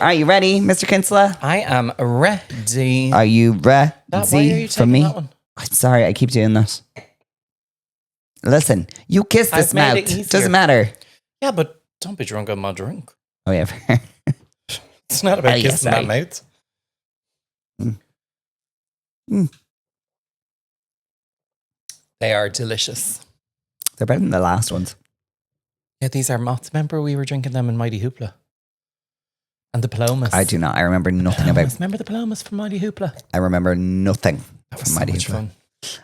Are you ready, Mr. Kinsella? I am ready. Are you ready Why are you for me? that one? I'm sorry, I keep doing that. Listen, you kiss this I've made it mouth. easier. Doesn't matter. Yeah, but don't be drunk on my drink. Oh, yeah. It's not about Oh, yeah, kissing sorry. that mouth. They are delicious. They're better than the last ones. Yeah, these are moths. Remember we were drinking them in Mighty Hoopla? And the Palomas. I do not. I remember nothing about. Remember the Palomas from Mighty Hoopla? I remember nothing That was from so Mighty much Hoopla. fun.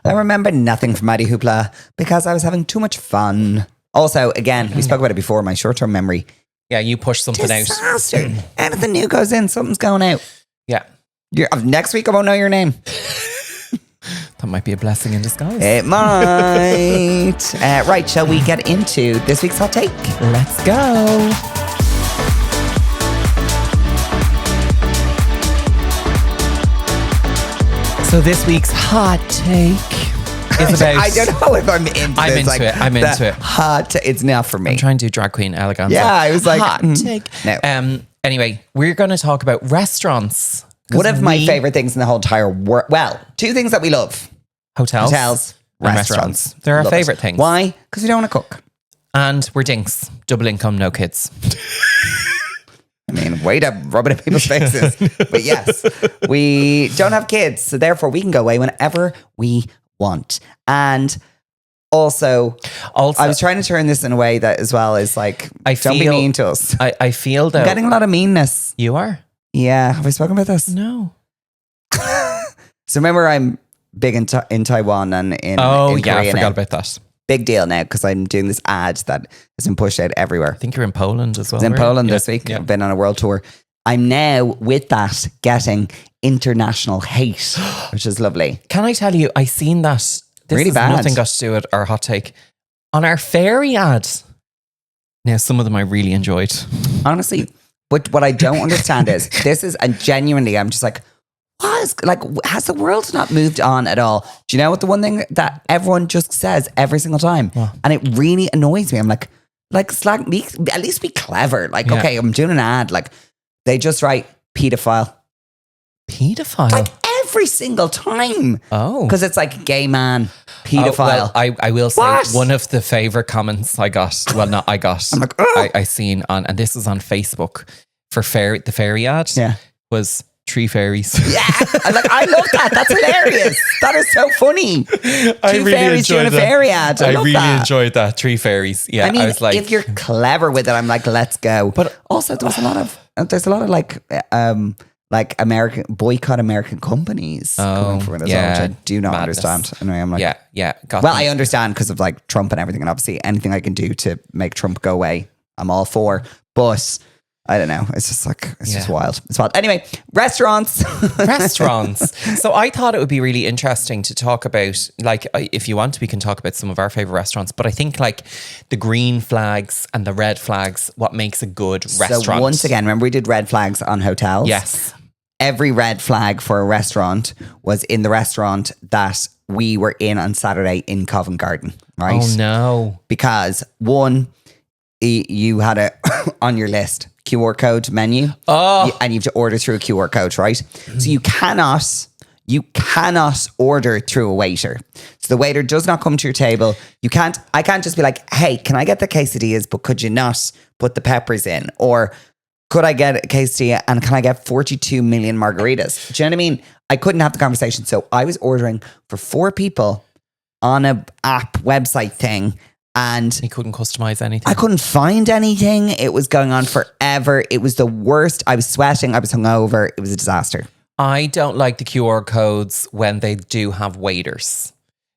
I remember nothing from Mighty Hoopla because I was having too much fun. Also, again, we spoke about it before. My short-term memory. Yeah, you push something out. Disaster. Anything new goes in, something's going out. Yeah. Next week, I won't know your name. That might be a blessing in disguise. It might. Right, shall we get into this week's hot take? Let's go. So this week's hot take is about... I don't know if I'm into I'm this. into it. I'm into it. Hot, it's not for me. I'm trying to do drag queen elegance. Yeah, I was like, hot take. No. Anyway, we're going to talk about restaurants. One of my favorite things in the whole entire world. Well, two things that we love. Hotels. And restaurants. They're our Love favorite it. things. Why? Because we don't want to cook. And we're dinks. Double income, no kids. I mean, way to rub it in people's faces. But yes, we don't have kids. So therefore, we can go away whenever we want. And also, I was trying to turn this in a way that as well is like, don't be mean to us. I feel that... I'm getting a lot of meanness. You are? Yeah. Have we spoken about this? No. So remember, I'm big in Taiwan and in Oh, in yeah, Korea I forgot now. about that. Big deal now because I'm doing this ad that has been pushed out everywhere. I think you're in Poland as well. I was in right? Poland Yeah, this week. yeah. I've been on a world tour. I'm now with that getting international hate, which is lovely. Can I tell you, I seen that. This Really has bad. nothing got to do with our hot take. On our ferry ad. Now, some of them I really enjoyed. Honestly, but what I don't understand is this is, and genuinely, I'm just like, has the world not moved on at all? Do you know what the one thing that everyone just says every single time? What? And it really annoys me. I'm like slag me, at least be clever. Like, Yeah. okay, I'm doing an ad. Like, they just write pedophile. Pedophile? Like every single time. Oh. Because it's like gay man, pedophile. Well, I will say What? one of the favorite comments I got, well, not I got, I'm like, ugh. I seen on, and this was on Facebook for the fairy ad, Yeah. was 3 fairies. Yeah. I'm like, I love that. That's hilarious. That is so funny. Two fairies doing a fairy ad. I love really that. enjoyed that. 3 fairies. Yeah, I mean, was like, if you're clever with it, I'm like, let's go. But also, there's a lot of like American boycott American companies coming for it as well, which I do not madness. understand. Anyway, I'm like, yeah. Got well, me. I understand because of like Trump and everything, and obviously anything I can do to make Trump go away, I'm all for. But I don't know. It's just like, it's just wild. It's wild. Anyway, restaurants. So I thought it would be really interesting to talk about, like, if you want, we can talk about some of our favorite restaurants. But I think like the green flags and the red flags, what makes a good restaurant. So once again, remember we did red flags on hotels? Yes. Every red flag for a restaurant was in the restaurant that we were in on Saturday in Covent Garden, right? Oh no. Because one, you had a on your list QR code menu, and you have to order through a QR code, right? So you cannot order through a waiter. So the waiter does not come to your table. I can't just be like, hey, can I get the quesadillas, but could you not put the peppers in? Or could I get a quesadilla and can I get 42 million margaritas? Do you know what I mean? I couldn't have the conversation. So I was ordering for 4 people on a app website thing. And You couldn't customize anything. I couldn't find anything. It was going on forever. It was the worst. I was sweating. I was hungover. It was a disaster. I don't like the QR codes when they do have waiters.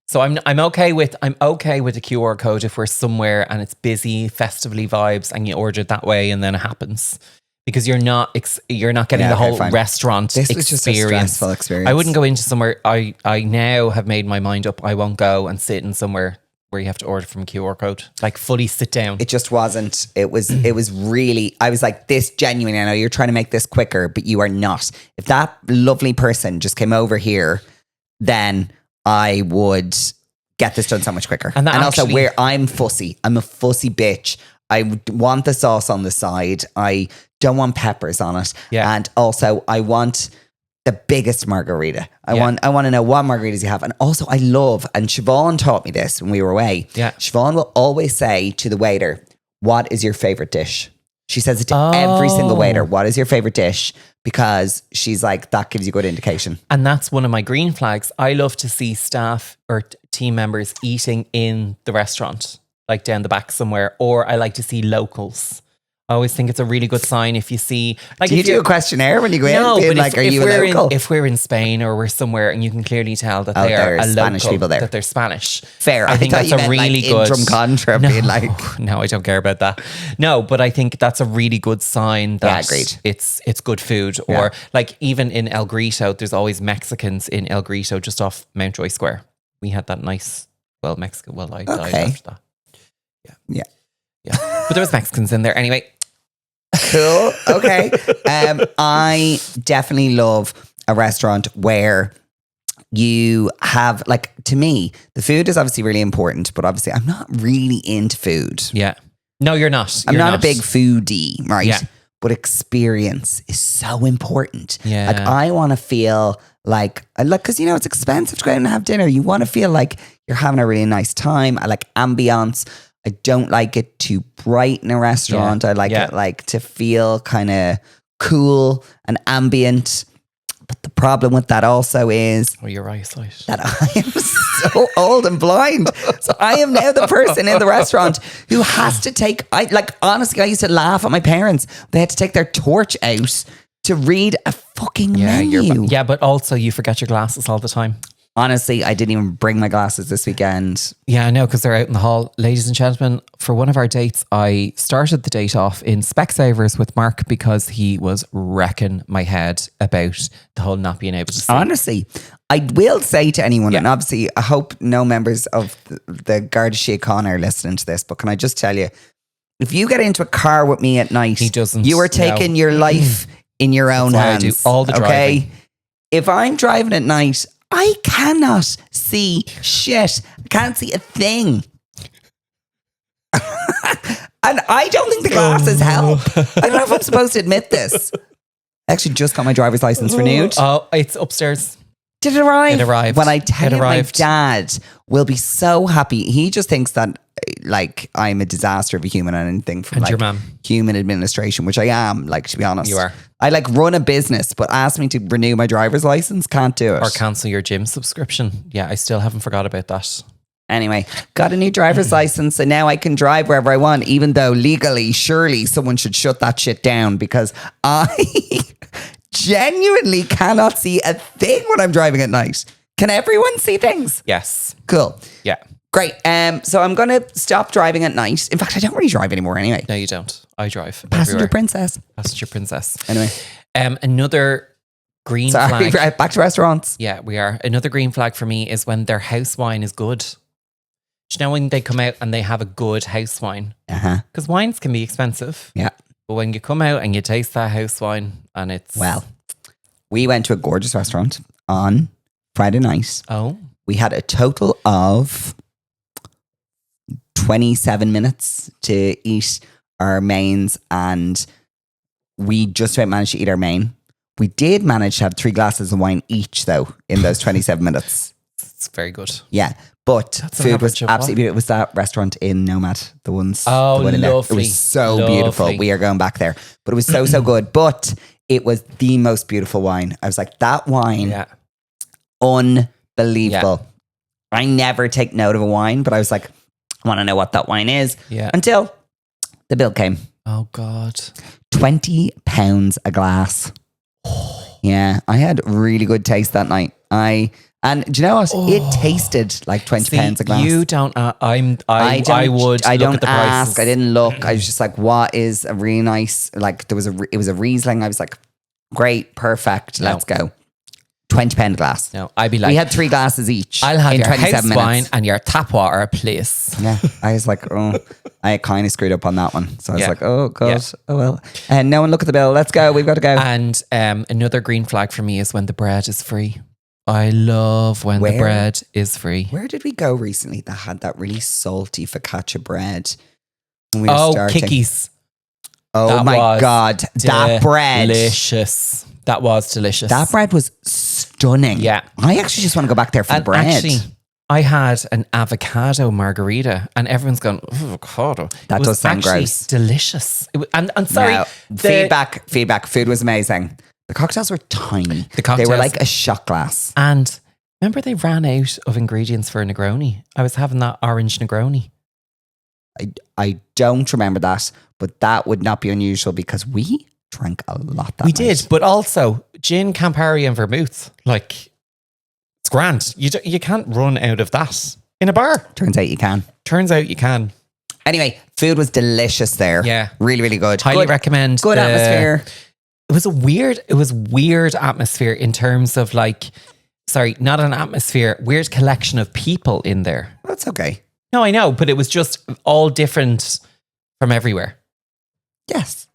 So I'm okay with the QR code if we're somewhere and it's busy, festively vibes, and you order it that way, and then it happens because you're not getting the whole restaurant This experience. was just a stressful experience. I wouldn't go into somewhere. I now have made my mind up. I won't go and sit in somewhere where you have to order from QR code, like fully sit down. It just wasn't. It was really, I was like, this genuinely, I know you're trying to make this quicker, but you are not. If that lovely person just came over here, then I would get this done so much quicker. And also where I'm fussy. I'm a fussy bitch. I want the sauce on the side. I don't want peppers on it. Yeah. And also I want the biggest margarita. I want to know what margaritas you have. And also I love, and Siobhan taught me this when we were away. Yeah. Siobhan will always say to the waiter, what is your favorite dish? She says it to every single waiter. What is your favorite dish? Because she's like, that gives you good indication. And that's one of my green flags. I love to see staff or team members eating in the restaurant, like down the back somewhere, or I like to see locals. I always think it's a really good sign if you see. Like, do you do a questionnaire when you go in? Being like, are you a local? If we're in Spain or we're somewhere and you can clearly tell that they are a Spanish local, people there. that they're Spanish. Fair. I think that's a really good. From Contra, being like, no, I don't care about that. No, but I think that's a really good sign that agreed. It's good food. Or like even in El Grito, there's always Mexicans in El Grito just off Mountjoy Square. We had that nice, Mexican. Well, I died after that. Yeah. But there was Mexicans in there anyway. Cool. Okay. I definitely love a restaurant where you have, like, to me, the food is obviously really important, but obviously I'm not really into food. Yeah. No, you're not. I'm not a big foodie, right? Yeah. But experience is so important. Yeah. Like, I want to feel like, because, you know, it's expensive to go out and have dinner. You want to feel like you're having a really nice time. I like ambiance. I don't like it too bright in a restaurant. I like it like to feel kind of cool and ambient. But the problem with that also is your eyesight. That I am so old and blind. So I am now the person in the restaurant who has to take, honestly, I used to laugh at my parents. They had to take their torch out to read a fucking menu. But also you forget your glasses all the time. Honestly, I didn't even bring my glasses this weekend. Yeah, I know, because they're out in the hall. Ladies and gentlemen, for one of our dates, I started the date off in Specsavers with Mark because he was wrecking my head about the whole not being able to see. Honestly, I will say to anyone, and obviously I hope no members of the Garda Síochána are listening to this, but can I just tell you, if you get into a car with me at night, you are taking your life in your own hands. I do all the driving. Okay? If I'm driving at night, I cannot see shit. I can't see a thing. And I don't think the glasses help. I don't know if I'm supposed to admit this. I actually just got my driver's license renewed. Oh, it's upstairs. Did it arrive? It arrived. When I tell you, my dad will be so happy. He just thinks that like I'm a disaster of a human and anything from your mum. Human administration, which I am, like, to be honest. You are. I like run a business, but ask me to renew my driver's license, can't do it. Or cancel your gym subscription. Yeah, I still haven't forgot about that. Anyway, got a new driver's license, so now I can drive wherever I want, even though legally, surely someone should shut that shit down, because I genuinely cannot see a thing when I'm driving at night. Can everyone see things? Yes. Cool. Yeah. Great. So I'm going to stop driving at night. In fact, I don't really drive anymore anyway. No, you don't. I drive. Passenger princess. Passenger princess. Anyway. Another green flag. Back to restaurants. Yeah, we are. Another green flag for me is when their house wine is good. Do you know when they come out and they have a good house wine? Because wines can be expensive. Yeah. But when you come out and you taste that house wine and it's... Well, we went to a gorgeous restaurant on Friday night. Oh. We had a total of 27 minutes to eat our mains, and we just about managed to eat our main. We did manage to have 3 glasses of wine each, though, in those 27 minutes. It's very good. Yeah. But That's food was absolutely beautiful. It was that restaurant in Nomad, the ones. Oh, the one in lovely. There. It was so beautiful. We are going back there. But it was so good. But it was the most beautiful wine. I was like, that wine, unbelievable. Yeah. I never take note of a wine, but I was like, I want to know what that wine is. Yeah. Until the bill came. Oh, God. £20 a glass. Yeah, I had really good taste that night. And do you know what? It tasted like £20 a glass. You don't. I would. I don't at the ask. prices. I didn't look. I was just like, what is a really nice? Like it was a Riesling. I was like, great, perfect. Let's go. £20 a glass. No, I'd be like, we had 3 glasses each. I'll have in your 27 house minutes. wine and your tap water, please. Yeah, I was like, oh, I kind of screwed up on that one. So I was like, oh god, oh well. And no one look at the bill. Let's go. We've got to go. And another green flag for me is when the bread is free. I love when the bread is free. Where did we go recently that had that really salty focaccia bread? when we were starting. Kickies. Oh That my was God. That bread. Delicious. That was delicious. That bread was stunning. Yeah. I actually just want to go back there for the bread. Actually, I had an avocado margarita and everyone's going, avocado. That does sound gross. Delicious. And sorry. No, feedback. Food was amazing. The cocktails were tiny. They were like a shot glass. And remember they ran out of ingredients for a Negroni? I was having that orange Negroni. I don't remember that, but that would not be unusual because we drank a lot that We night. did, but also gin, Campari and vermouth. Like, it's grand. You can't run out of that in a bar. Turns out you can. Anyway, food was delicious there. Yeah. Really, really good. Highly recommend. Good atmosphere. It was weird atmosphere in terms of like, sorry, not an atmosphere, weird collection of people in there. That's okay. No, I know, but it was just all different from everywhere. Yes.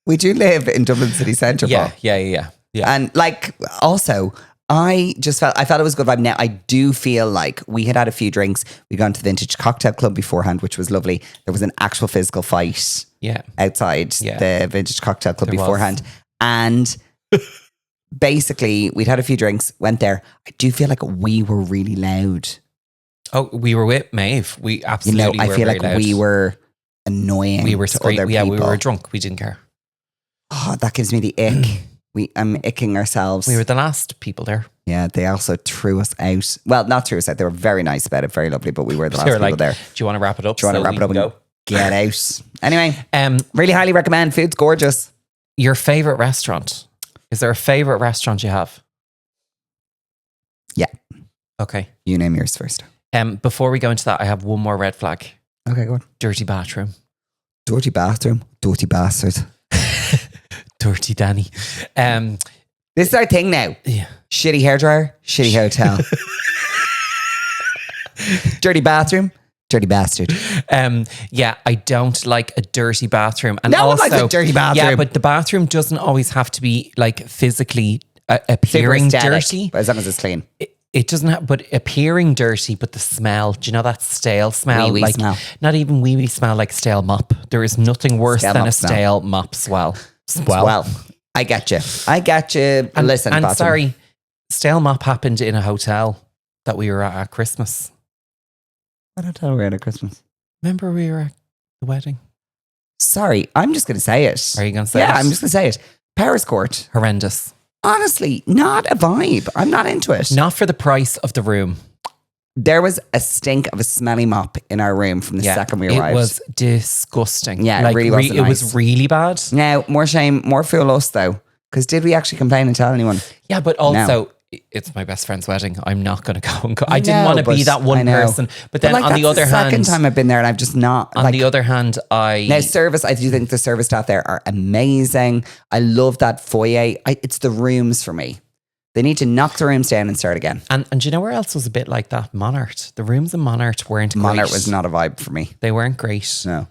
We do live in Dublin city centre. Yeah. And like, also, I felt it was a good vibe. Now, I do feel like we had a few drinks. We gone to the Vintage Cocktail Club beforehand, which was lovely. There was an actual physical fight outside the Vintage Cocktail Club beforehand. And basically, we'd had a few drinks, went there. I do feel like we were really loud. Oh, we were with Maeve. We absolutely were. I feel like loud. we were annoying. We were to other people. Yeah, we were drunk. We didn't care. Oh, that gives me the ick. I'm icking ourselves. We were the last people there. Yeah, they also threw us out. Well, not threw us out. They were very nice about it, very lovely, but we were the last people there. Do you want to wrap it up? Do you want to wrap it up and go? Get out? Anyway, really highly recommend. Food's gorgeous. Your favorite restaurant? Is there a favorite restaurant you have? Yeah. Okay. You name yours first. Before we go into that, I have one more red flag. Okay, go on. Dirty bathroom. Dirty bathroom. Dirty bastard. Dirty Danny. This is our thing now. Yeah. Shitty hairdryer, shitty hotel. Dirty bathroom, dirty bastard. Yeah, I don't like a dirty bathroom. And no one also, likes a dirty bathroom. Yeah, but the bathroom doesn't always have to be like physically appearing dirty. As long as it's clean. It doesn't have, but appearing dirty, but the smell, do you know that stale smell? Wee-wee like, smell. Not even wee-wee smell, like stale mop. There is nothing worse than a stale mop swell. Well, I get you. And, listen, and bathroom. sorry, stale mop happened in a hotel that we were at Christmas. What hotel were we at Christmas? Remember we were at the wedding? Sorry, I'm just going to say it. Are you going to say it? Yeah, I'm just going to say it. Paris Court. Horrendous. Honestly, not a vibe. I'm not into it. Not for the price of the room. There was a stink of a smelly mop in our room from the second we arrived. It was disgusting. Yeah, it really wasn't It nice. was really bad. Now, more shame, more fool us though. Because did we actually complain and tell anyone? Yeah, but also, it's my best friend's wedding. I'm not going to go and go. I didn't want to be that one person. But then on the other hand, second time I've been there and I've just not. On the other hand, now service. I do think the service staff there are amazing. I love that foyer. It's the rooms for me. They need to knock the rooms down and start again. And do you know where else was a bit like that? Monart. The rooms in Monart weren't great. Monart was not a vibe for me. They weren't great. No.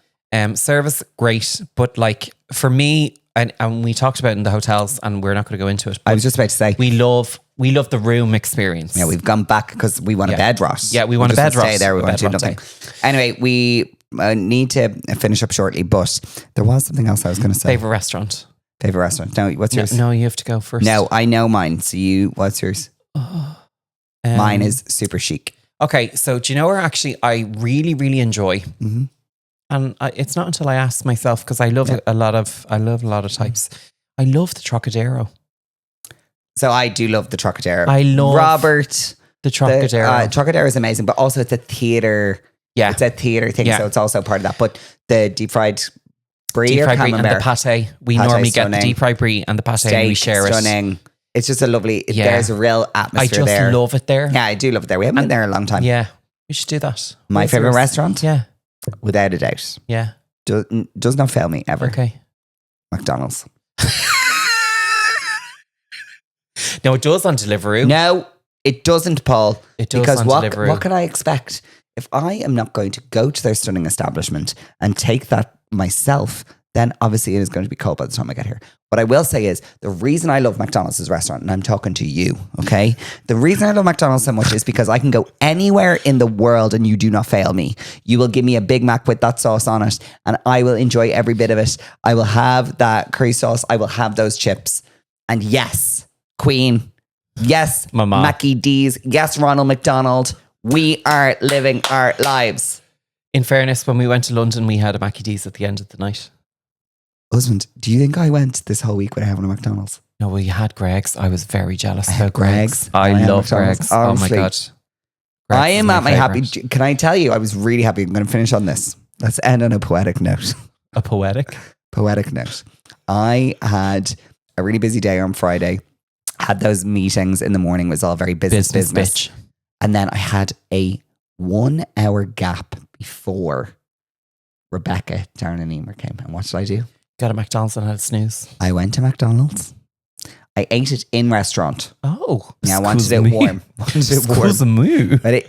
Service, great. But like for me, and we talked about it in the hotels and we're not going to go into it. I was just about to say. We love the room experience. Yeah, we've gone back because we want a bed rot. Yeah, we want a bed rot. Stay there. We want to do nothing. Anyway, we need to finish up shortly, but there was something else I was going to say. Favorite restaurant? Favorite restaurant? No, what's yours? No, you have to go first. No, I know mine. So what's yours? Mine is super chic. Okay, so do you know where actually I really, really enjoy? Mm-hmm. And it's not until I ask myself because I love a lot of types. I love the Trocadero. So I do love the Trocadero. I love Robert. The Trocadero. Trocadero is amazing, but also it's a theatre. Yeah. It's a theatre thing, so it's also part of that. But the deep fried brie and the pate. We normally get the deep fried brie and the pate and we share stunning. It's just a lovely, there's a real atmosphere there. I just love it there. Yeah, I do love it there. We haven't been there in a long time. Yeah, we should do that. My favourite restaurant? Yeah. Without a doubt. Yeah. Does not fail me ever. Okay. McDonald's. No, it does on Deliveroo. No, it doesn't, Paul. It does because on Deliveroo. What can I expect? If I am not going to go to their stunning establishment and take that myself, then obviously it is going to be cold by the time I get here. What I will say is the reason I love McDonald's as a restaurant, and I'm talking to you, okay? The reason I love McDonald's so much is because I can go anywhere in the world and you do not fail me. You will give me a Big Mac with that sauce on it and I will enjoy every bit of it. I will have that curry sauce. I will have those chips. And yes, Queen. Yes, Mama. Mackie D's. Yes, Ronald McDonald. We are living our lives. In fairness, when we went to London, we had a Mackie D's at the end of the night. Husband, do you think I went this whole week without having a McDonald's? No, we had Greg's. I was very jealous about Greg's. I love Greg's. Honestly, oh my God. Greg's I am at my happy. Can I tell you, I was really happy. I'm going to finish on this. Let's end on a poetic note. A poetic? Poetic note. I had a really busy day on Friday. Had those meetings in the morning. It was all very business. Bitch. And then I had a 1 hour gap before Rebecca, Darren and Emer came. And what did I do? Got a McDonald's and had a snooze. I went to McDonald's. I ate it in restaurant. Oh, yeah, I wanted it warm. But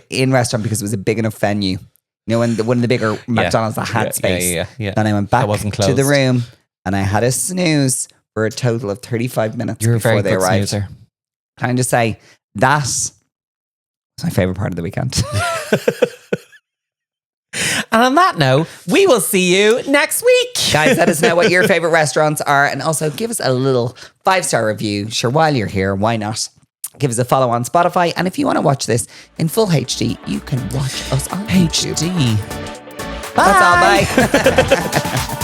in restaurant because it was a big enough venue. You know, when one of the bigger McDonald's that had space. Yeah. Then I went back to the room and I had a snooze for a total of 35 minutes before they arrived. Snoozer. Can I just say that was my favorite part of the weekend. And on that note, we will see you next week. Guys, let us know what your favorite restaurants are and also give us a little 5-star review. Sure, while you're here, why not? Give us a follow on Spotify. And if you want to watch this in full HD, you can watch us on HD. YouTube. That's all. Bye.